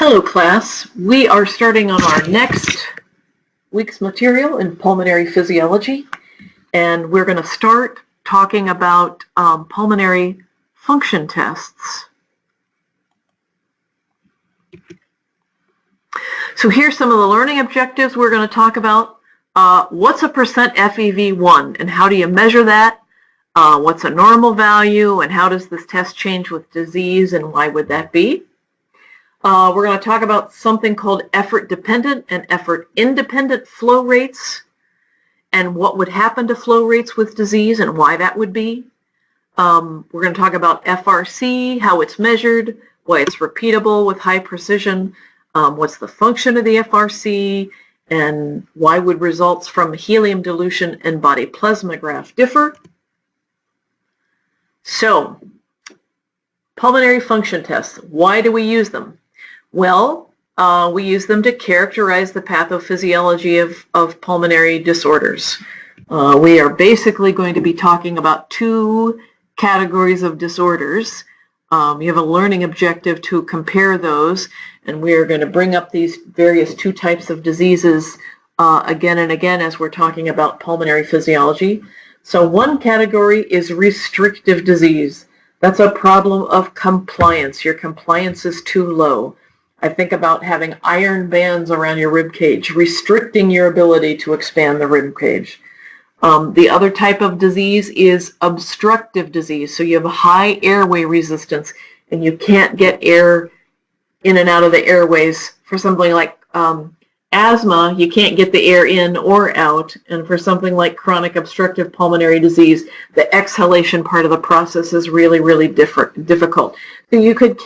Hello class, we are starting on our next week's material in pulmonary physiology, and we're going to start talking about pulmonary function tests. So here's some of the learning objectives we're going to talk about. What's a percent FEV1 and how do you measure that? What's a normal value and how does this test change with disease and why would that be? We're going to talk about something called effort-dependent and effort-independent flow rates and what would happen to flow rates with disease and why that would be. We're going to talk about FRC, how it's measured, why it's repeatable with high precision, what's the function of the FRC, and why would results from helium dilution and body plasmograph differ. So, pulmonary function tests, why do we use them? Well, we use them to characterize the pathophysiology of pulmonary disorders. We are basically going to be talking about two categories of disorders. You have a learning objective to compare those, and we are going to bring up these various two types of diseases again and again as we're talking about pulmonary physiology. So one category is restrictive disease. That's a problem of compliance. Your compliance is too low. I think about having iron bands around your rib cage, restricting your ability to expand the rib cage. The other type of disease is obstructive disease. So you have high airway resistance and you can't get air in and out of the airways. For something like asthma, you can't get the air in or out. And for something like chronic obstructive pulmonary disease, the exhalation part of the process is really, really difficult. So you could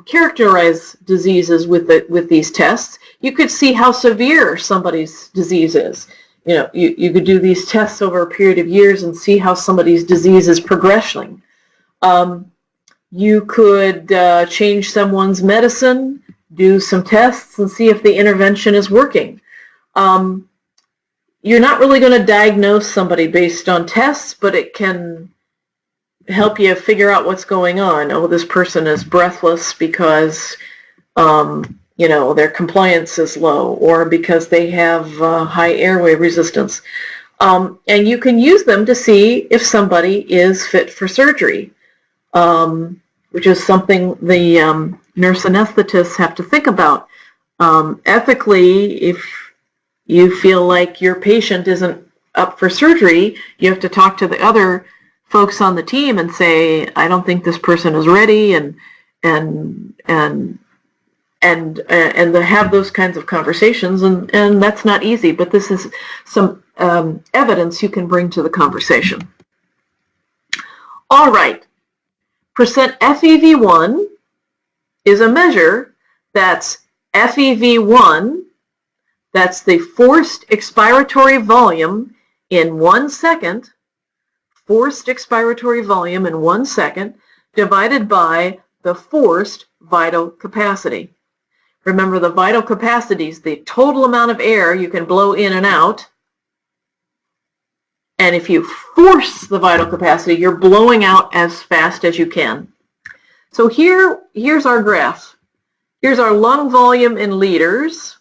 characterize diseases with these tests. You could see how severe somebody's disease is. You know, you could do these tests over a period of years and see how somebody's disease is progressing. You could change someone's medicine, do some tests, and see if the intervention is working. You're not really going to diagnose somebody based on tests, but it can help you figure out what's going on. Oh, this person is breathless because you know, their compliance is low, or because they have high airway resistance. And you can use them to see if somebody is fit for surgery, which is something the nurse anesthetists have to think about. Ethically, if you feel like your patient isn't up for surgery, you have to talk to the other folks on the team and say, I don't think this person is ready, and have those kinds of conversations, and that's not easy, but this is some evidence you can bring to the conversation. All right, percent FEV1 is a measure that's FEV1, that's the forced expiratory volume in 1 second, forced expiratory volume in 1 second, divided by the forced vital capacity. Remember, the vital capacity is the total amount of air you can blow in and out. And if you force the vital capacity, you're blowing out as fast as you can. So here's our graph. Here's our lung volume in liters.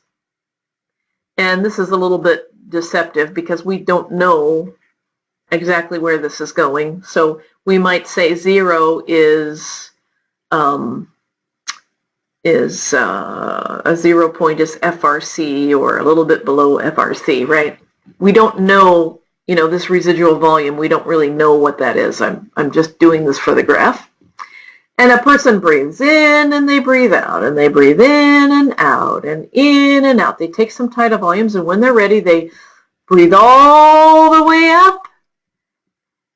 And this is a little bit deceptive because we don't know exactly where this is going. So we might say 0 is a 0 point is FRC, or a little bit below FRC, right? We don't know, you know, this residual volume, we don't really know what that is. I'm just doing this for the graph. And a person breathes in and they breathe out, and they breathe in and out, and in and out. They take some tidal volumes, and when they're ready, they breathe all the way up,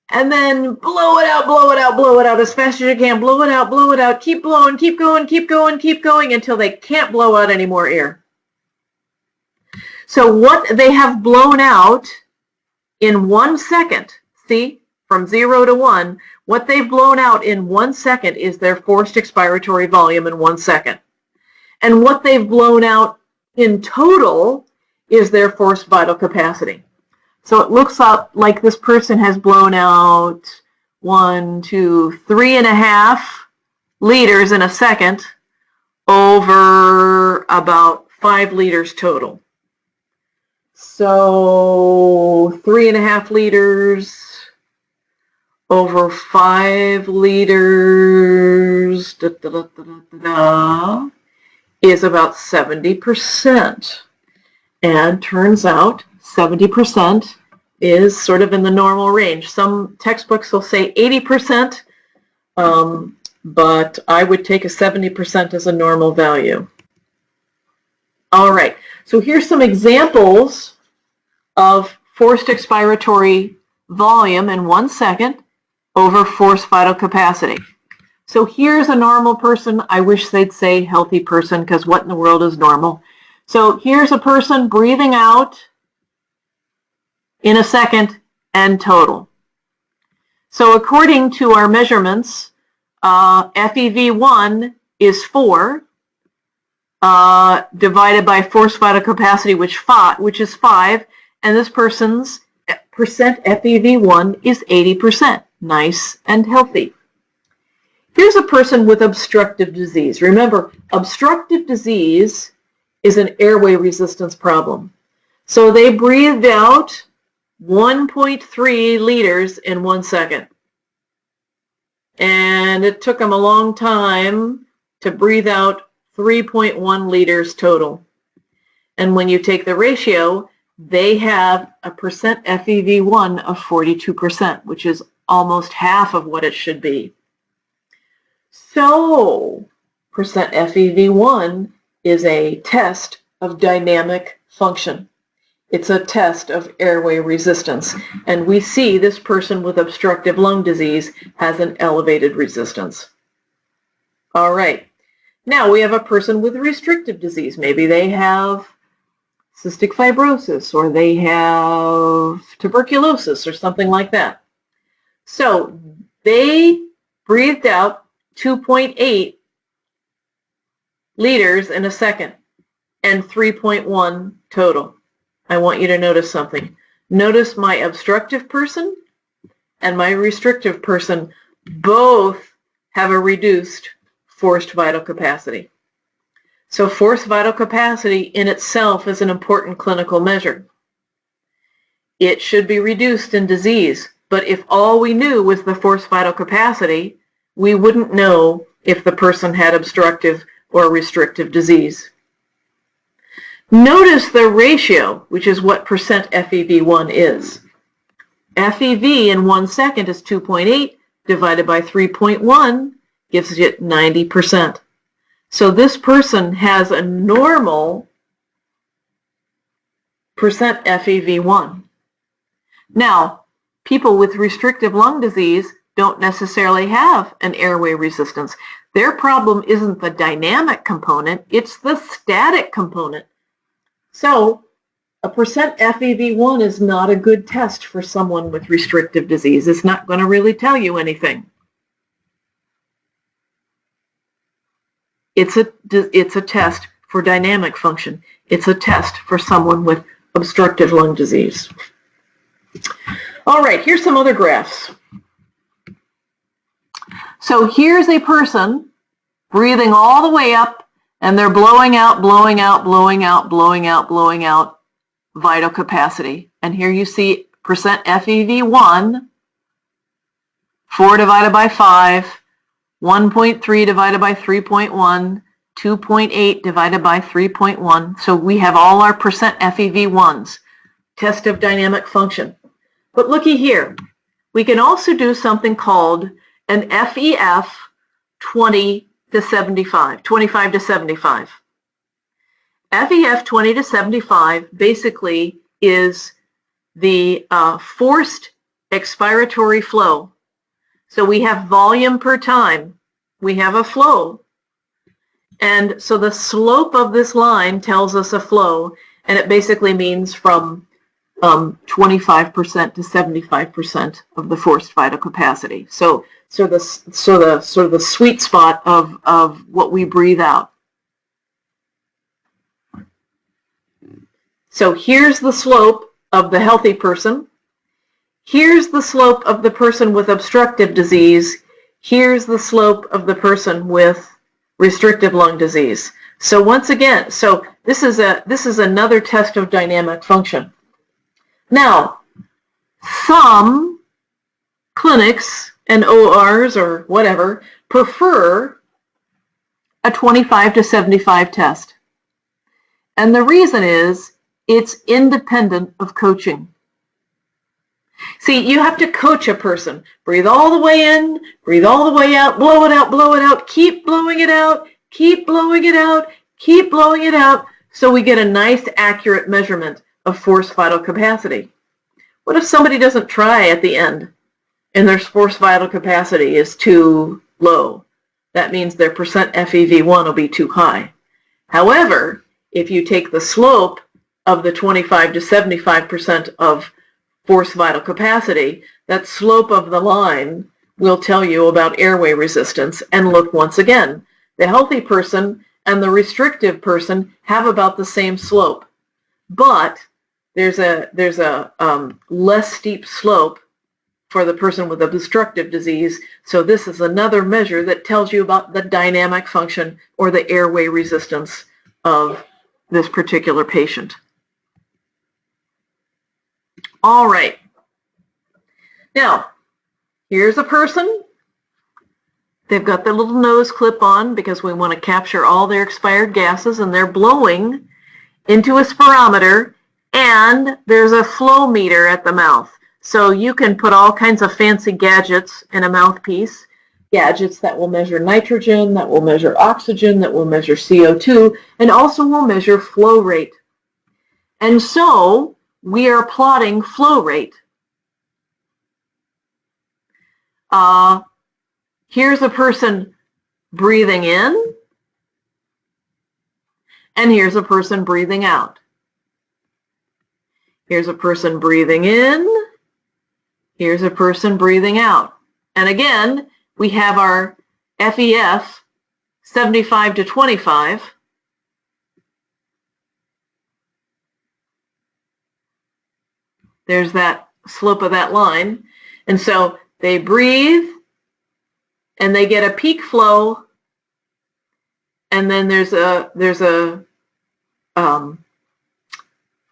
and then blow it out, blow it out, blow it out as fast as you can. Blow it out, keep blowing, keep going, keep going, keep going until they can't blow out any more air. So what they have blown out in 1 second, see, from 0 to 1, what they've blown out in 1 second is their forced expiratory volume in 1 second. And what they've blown out in total is their forced vital capacity. So it looks like this person has blown out 1, 2, 3.5 liters in a second, over about 5 liters total. So 3.5 liters over 5 liters is about 70%. And turns out 70% is sort of in the normal range. Some textbooks will say 80%, but I would take a 70% as a normal value. All right, so here's some examples of forced expiratory volume in 1 second over forced vital capacity. So here's a normal person. I wish they'd say healthy person, because what in the world is normal? So here's a person breathing out in a second and total. So according to our measurements, FEV1 is 4 divided by forced vital capacity, which is 5, and this person's percent FEV1 is 80%. Nice and healthy. Here's a person with obstructive disease. Remember, obstructive disease is an airway resistance problem. So they breathed out 1.3 liters in 1 second. And it took them a long time to breathe out 3.1 liters total. And when you take the ratio, they have a percent FEV1 of 42%, which is almost half of what it should be. So, percent FEV1 is a test of dynamic function. It's a test of airway resistance. And we see this person with obstructive lung disease has an elevated resistance. All right. Now we have a person with restrictive disease. Maybe they have cystic fibrosis, or they have tuberculosis, or something like that. So they breathed out 2.8 liters in a second and 3.1 total. I want you to notice something. Notice my obstructive person and my restrictive person both have a reduced forced vital capacity. So forced vital capacity in itself is an important clinical measure. It should be reduced in disease, but if all we knew was the forced vital capacity, we wouldn't know if the person had obstructive or restrictive disease. Notice the ratio, which is what percent FEV1 is. FEV in 1 second is 2.8 divided by 3.1 gives it 90%. So this person has a normal percent FEV1. Now, people with restrictive lung disease don't necessarily have an airway resistance. Their problem isn't the dynamic component, it's the static component. So a percent FEV1 is not a good test for someone with restrictive disease. It's not going to really tell you anything. It's a test for dynamic function. It's a test for someone with obstructive lung disease. All right, here's some other graphs. So here's a person breathing all the way up, and they're blowing out, blowing out, blowing out, blowing out, blowing out vital capacity. And here you see percent FEV1, 4 divided by 5, 1.3 divided by 3.1, 2.8 divided by 3.1. So we have all our percent FEV1s, test of dynamic function. But looky here, we can also do something called an FEF 20 to 75, 25 to 75. FEF 20 to 75 basically is the forced expiratory flow. So we have volume per time. We have a flow. And so the slope of this line tells us a flow, and it basically means from 25% to 75% of the forced vital capacity. So the sweet spot of what we breathe out. So here's the slope of the healthy person. Here's the slope of the person with obstructive disease. Here's the slope of the person with restrictive lung disease. So once again, this is another test of dynamic function. Now, some clinics and ORs or whatever prefer a 25 to 75 test. And the reason is it's independent of coaching. See, you have to coach a person. Breathe all the way in, breathe all the way out, blow it out, keep blowing it out, keep blowing it out, keep blowing it out, so we get a nice accurate measurement of forced vital capacity. What if somebody doesn't try at the end and their forced vital capacity is too low? That means their percent FEV1 will be too high. However, if you take the slope of the 25 to 75% of forced vital capacity, that slope of the line will tell you about airway resistance. And look, once again, the healthy person and the restrictive person have about the same slope, but there's a less steep slope for the person with obstructive disease. So this is another measure that tells you about the dynamic function or the airway resistance of this particular patient. All right. Now, here's a person. They've got their little nose clip on because we want to capture all their expired gases, and they're blowing into a spirometer, and there's a flow meter at the mouth. So you can put all kinds of fancy gadgets in a mouthpiece, gadgets that will measure nitrogen, that will measure oxygen, that will measure CO2, and also will measure flow rate. And so we are plotting flow rate. Here's a person breathing in, and here's a person breathing out. Here's a person breathing in, here's a person breathing out. And again, we have our FEF 75 to 25. There's that slope of that line. And so they breathe, and they get a peak flow, and then there's a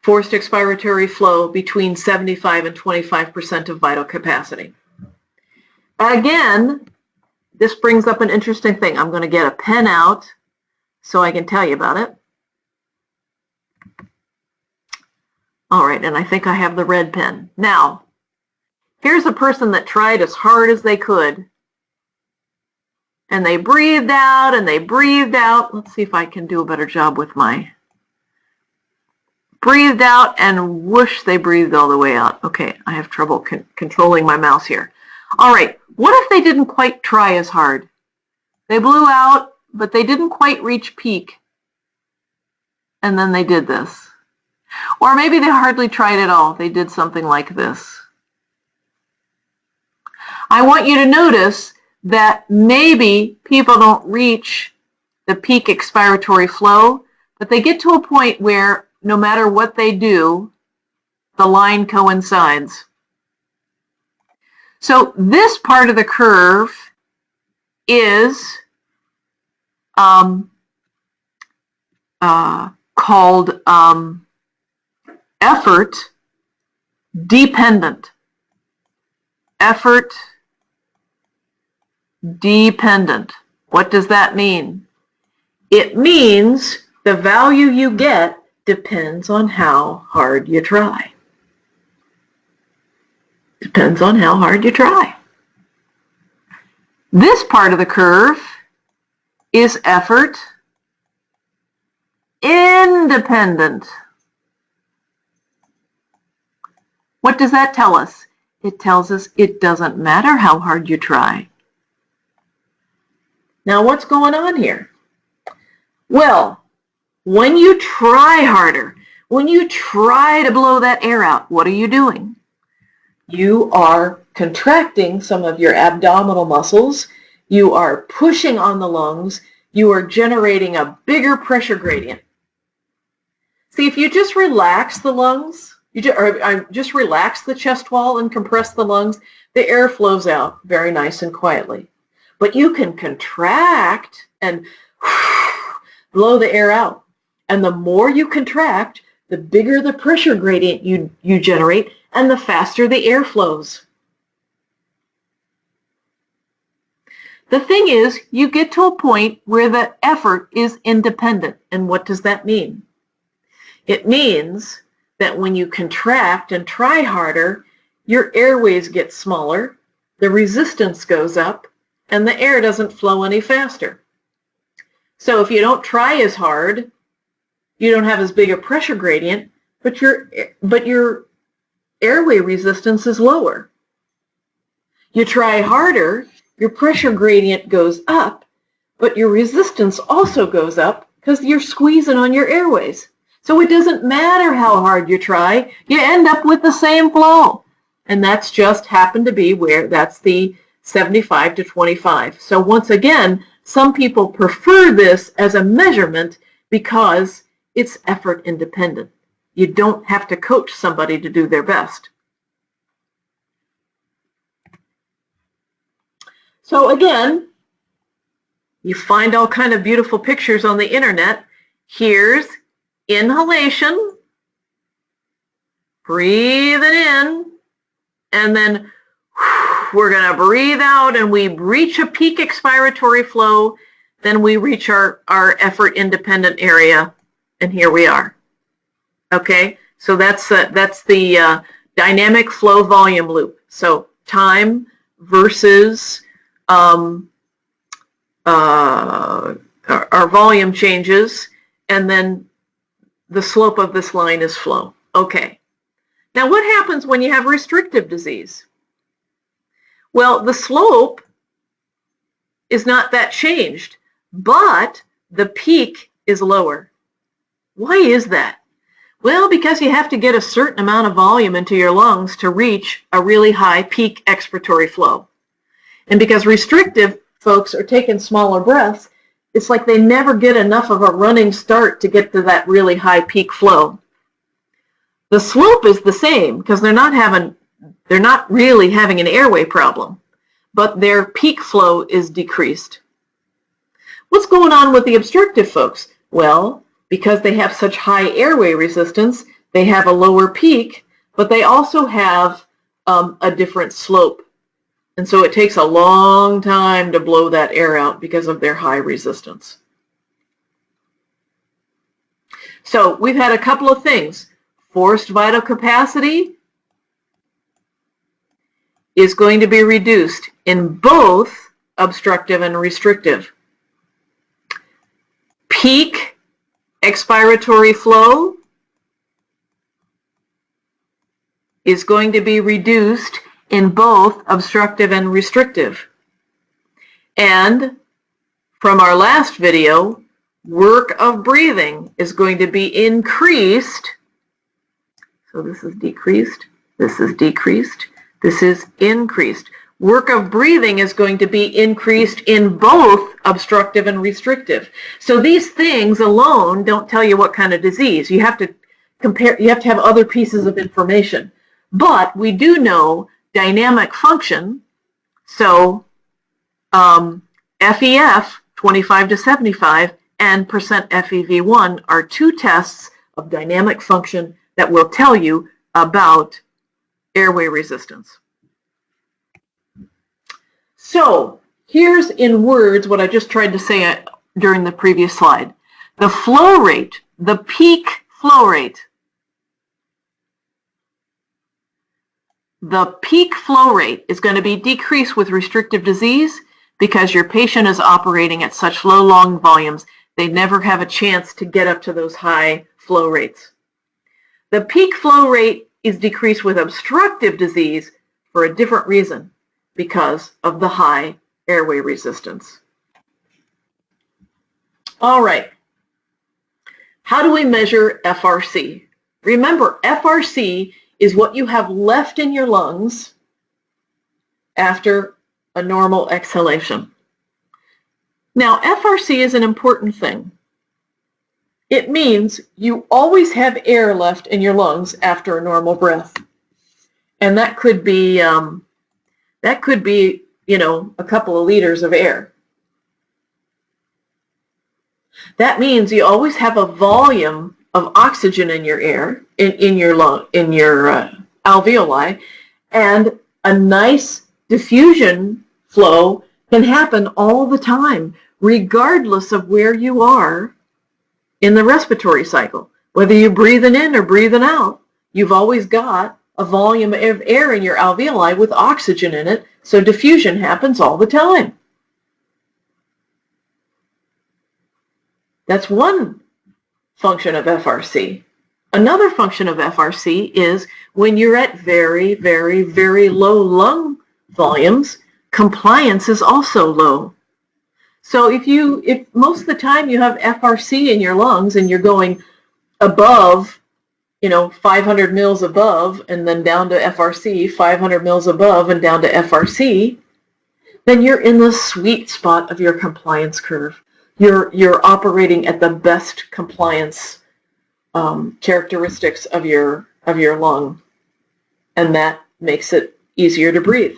forced expiratory flow between 75 and 25% of vital capacity. Again, this brings up an interesting thing. I'm going to get a pen out so I can tell you about it. All right, and I think I have the red pen. Now, here's a person that tried as hard as they could, and they breathed out and they breathed out. Let's see if I can do a better job with my breathed out, and whoosh, they breathed all the way out. Okay, I have trouble controlling my mouse here. All right, what if they didn't quite try as hard? They blew out, but they didn't quite reach peak, and then they did this. Or maybe they hardly tried at all. They did something like this. I want you to notice that maybe people don't reach the peak expiratory flow, but they get to a point where no matter what they do, the line coincides. So this part of the curve is called effort dependent. Effort dependent. What does that mean? It means the value you get depends on how hard you try. Depends on how hard you try. This part of the curve is effort independent. What does that tell us? It tells us it doesn't matter how hard you try. Now, what's going on here? Well, when you try harder, when you try to blow that air out, what are you doing? You are contracting some of your abdominal muscles. You are pushing on the lungs. You are generating a bigger pressure gradient. See, if you just relax the lungs, just relax the chest wall and compress the lungs, the air flows out very nice and quietly. But you can contract and blow the air out. And the more you contract, the bigger the pressure gradient you generate, and the faster the air flows. The thing is, you get to a point where the effort is independent. And what does that mean? It means that when you contract and try harder, your airways get smaller, the resistance goes up, and the air doesn't flow any faster. So if you don't try as hard, you don't have as big a pressure gradient, but your airway resistance is lower. You try harder, your pressure gradient goes up, but your resistance also goes up because you're squeezing on your airways. So it doesn't matter how hard you try, you end up with the same flow. And that's just happened to be where that's the 75 to 25. So once again, some people prefer this as a measurement because it's effort independent. You don't have to coach somebody to do their best. So again, you find all kind of beautiful pictures on the internet. Here's inhalation, breathe it in, and then we're going to breathe out and we reach a peak expiratory flow, then we reach our effort independent area, and here we are. Okay, so that's the dynamic flow volume loop. So time versus our volume changes, and then the slope of this line is flow. Okay. Now what happens when you have restrictive disease? Well, the slope is not that changed, but the peak is lower. Why is that? Well, because you have to get a certain amount of volume into your lungs to reach a really high peak expiratory flow. And because restrictive folks are taking smaller breaths, it's like they never get enough of a running start to get to that really high peak flow. The slope is the same because they're not really having an airway problem, but their peak flow is decreased. What's going on with the obstructive folks? Well, because they have such high airway resistance, they have a lower peak, but they also have a different slope. And so it takes a long time to blow that air out because of their high resistance. So we've had a couple of things. Forced vital capacity is going to be reduced in both obstructive and restrictive. Peak expiratory flow is going to be reduced in both obstructive and restrictive. And from our last video, work of breathing is going to be increased. So this is decreased, this is decreased, this is increased. Work of breathing is going to be increased in both obstructive and restrictive. So these things alone don't tell you what kind of disease. You have to compare, you have to have other pieces of information. But we do know dynamic function, so FEF 25 to 75 and percent FEV1 are two tests of dynamic function that will tell you about airway resistance. So here's in words what I just tried to say during the previous slide. The flow rate, the peak flow rate, the peak flow rate is going to be decreased with restrictive disease because your patient is operating at such low lung volumes, they never have a chance to get up to those high flow rates. The peak flow rate is decreased with obstructive disease for a different reason, because of the high airway resistance. All right. How do we measure FRC? Remember, FRC is what you have left in your lungs after a normal exhalation. Now, FRC is an important thing. It means you always have air left in your lungs after a normal breath. And that could be, you know, a couple of liters of air. That means you always have a volume of oxygen in your air, in your lung, in your alveoli, and a nice diffusion flow can happen all the time, regardless of where you are in the respiratory cycle. Whether you're breathing in or breathing out, you've always got a volume of air in your alveoli with oxygen in it, so diffusion happens all the time. That's one function of FRC. Another function of FRC is when you're at very, very, very low lung volumes, compliance is also low. So if most of the time you have FRC in your lungs and you're going above, 500 mils above and then down to FRC, 500 mils above and down to FRC, then you're in the sweet spot of your compliance curve. You're operating at the best compliance characteristics of your lung, and that makes it easier to breathe.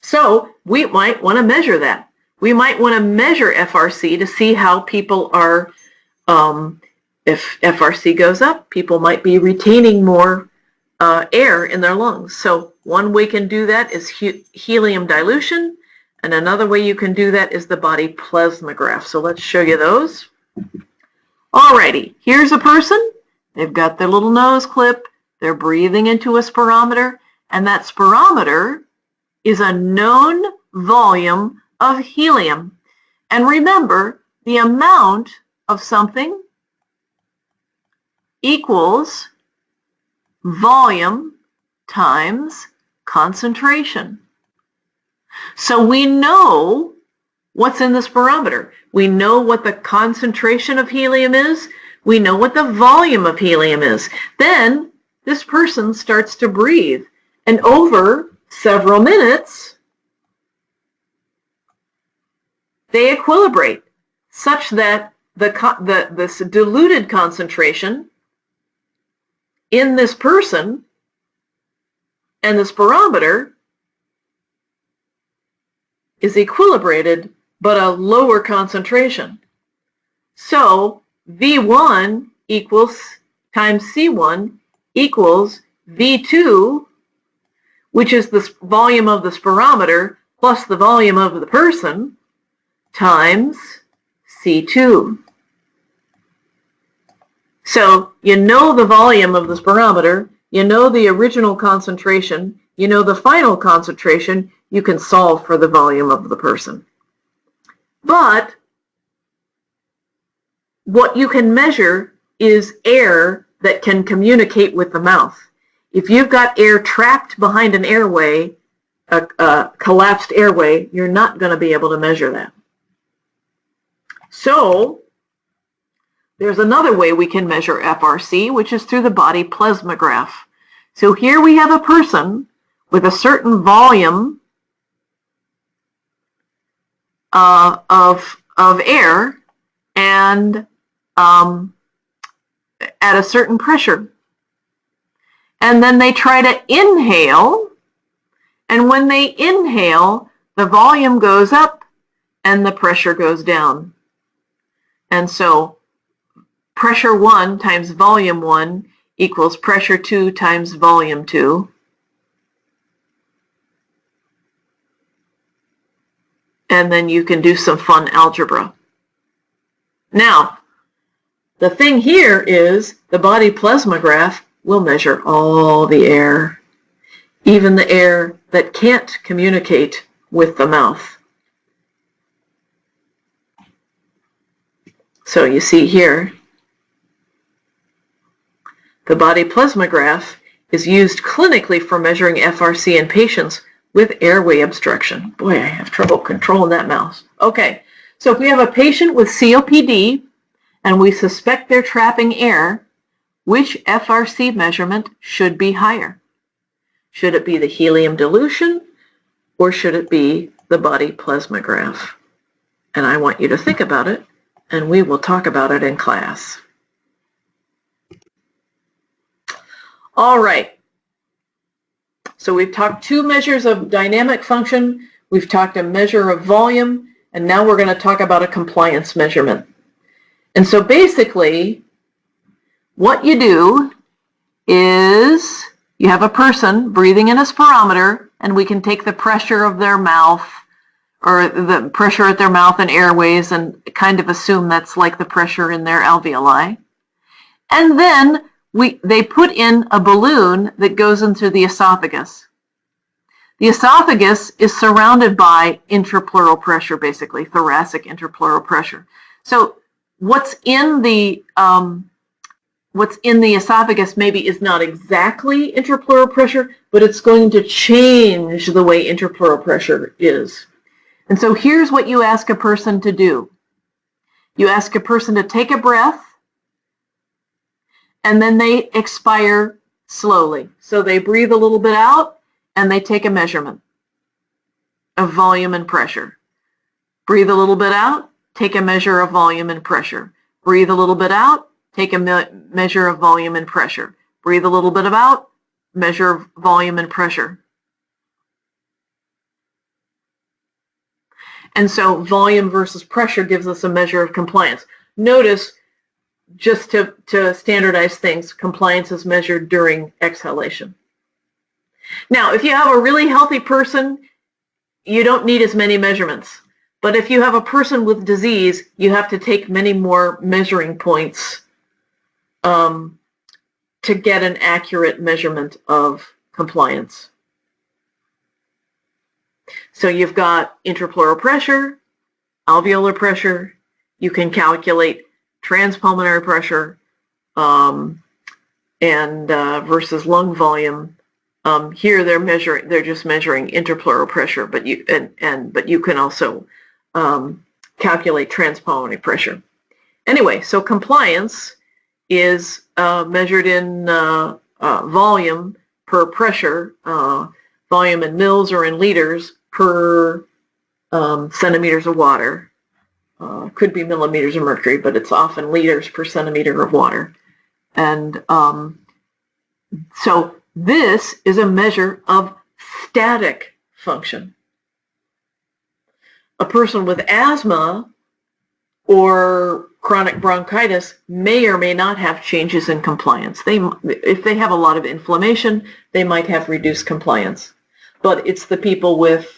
So we might want to measure that. We might want to measure FRC to see how people are. If FRC goes up, people might be retaining more air in their lungs. So one way you can do that is helium dilution. And another way you can do that is the body plasmograph. So let's show you those. Alrighty, here's a person. They've got their little nose clip. They're breathing into a spirometer. And that spirometer is a known volume of helium. And remember, the amount of something equals volume times concentration. So we know what's in the spirometer. We know what the concentration of helium is. We know what the volume of helium is. Then this person starts to breathe. And over several minutes, they equilibrate such that this diluted concentration in this person and the spirometer is equilibrated, but a lower concentration. So V1 equals times C1 equals V2, which is the volume of the spirometer plus the volume of the person, times C2. So you know the volume of the spirometer, you know the original concentration, you know the final concentration, you can solve for the volume of the person. But what you can measure is air that can communicate with the mouth. If you've got air trapped behind an airway, a collapsed airway, you're not going to be able to measure that. So there's another way we can measure FRC, which is through the body plasmograph. So here we have a person with a certain volume of air and at a certain pressure. And then they try to inhale, and when they inhale, the volume goes up and the pressure goes down. And so pressure 1 times volume 1 equals pressure 2 times volume 2. And then you can do some fun algebra. Now, the thing here is the body plasmograph will measure all the air, even the air that can't communicate with the mouth. So you see here, the body plasmograph is used clinically for measuring FRC in patients with airway obstruction. Boy, I have trouble controlling that mouse. Okay, so if we have a patient with COPD and we suspect they're trapping air, which FRC measurement should be higher? Should it be the helium dilution or should it be the body plasmograph? And I want you to think about it, and we will talk about it in class. All right. So we've talked 2 measures of dynamic function, we've talked a measure of volume, and now we're going to talk about a compliance measurement. And so basically, what you do is you have a person breathing in a spirometer, and we can take the pressure of their mouth or the pressure at their mouth and airways and kind of assume that's like the pressure in their alveoli. And then they put in a balloon that goes into the esophagus. The esophagus is surrounded by intrapleural pressure, basically, thoracic intrapleural pressure. So what's in the esophagus maybe is not exactly intrapleural pressure, but it's going to change the way intrapleural pressure is. And so here's what you ask a person to do. You ask a person to take a breath, and then they expire slowly. So they breathe a little bit out, and they take a measurement of volume and pressure. Breathe a little bit out, take a measure of volume and pressure. Breathe a little bit out, take a measure of volume and pressure. Breathe a little bit out, measure of volume and pressure. And so volume versus pressure gives us a measure of compliance. Notice, just to standardize things, compliance is measured during exhalation. Now, if you have a really healthy person, you don't need as many measurements. But if you have a person with disease, you have to take many more measuring points to get an accurate measurement of compliance. So you've got intrapleural pressure, alveolar pressure. You can calculate transpulmonary pressure and versus lung volume. Here they're just measuring intrapleural pressure, but you can also calculate transpulmonary pressure. Anyway, so compliance is measured in volume per pressure, volume in mils or in liters per centimeters of water. Could be millimeters of mercury, but it's often liters per centimeter of water. And so this is a measure of static function. A person with asthma or chronic bronchitis may or may not have changes in compliance. If they have a lot of inflammation, they might have reduced compliance. But it's the people with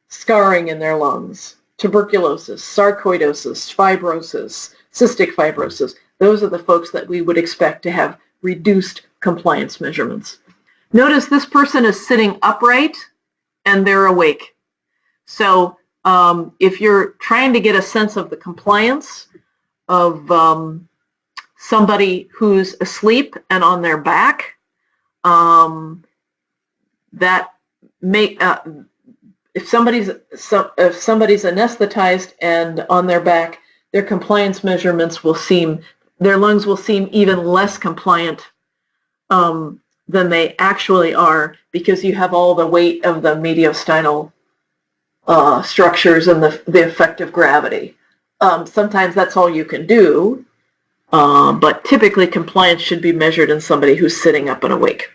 scarring in their lungs, tuberculosis, sarcoidosis, fibrosis, cystic fibrosis. Those are the folks that we would expect to have reduced compliance measurements. Notice this person is sitting upright and they're awake. So if you're trying to get a sense of the compliance of somebody who's asleep and on their back, that may if somebody's anesthetized and on their back, their compliance measurements their lungs will seem even less compliant than they actually are, because you have all the weight of the mediastinal structures and the effect of gravity. Sometimes that's all you can do, but typically compliance should be measured in somebody who's sitting up and awake.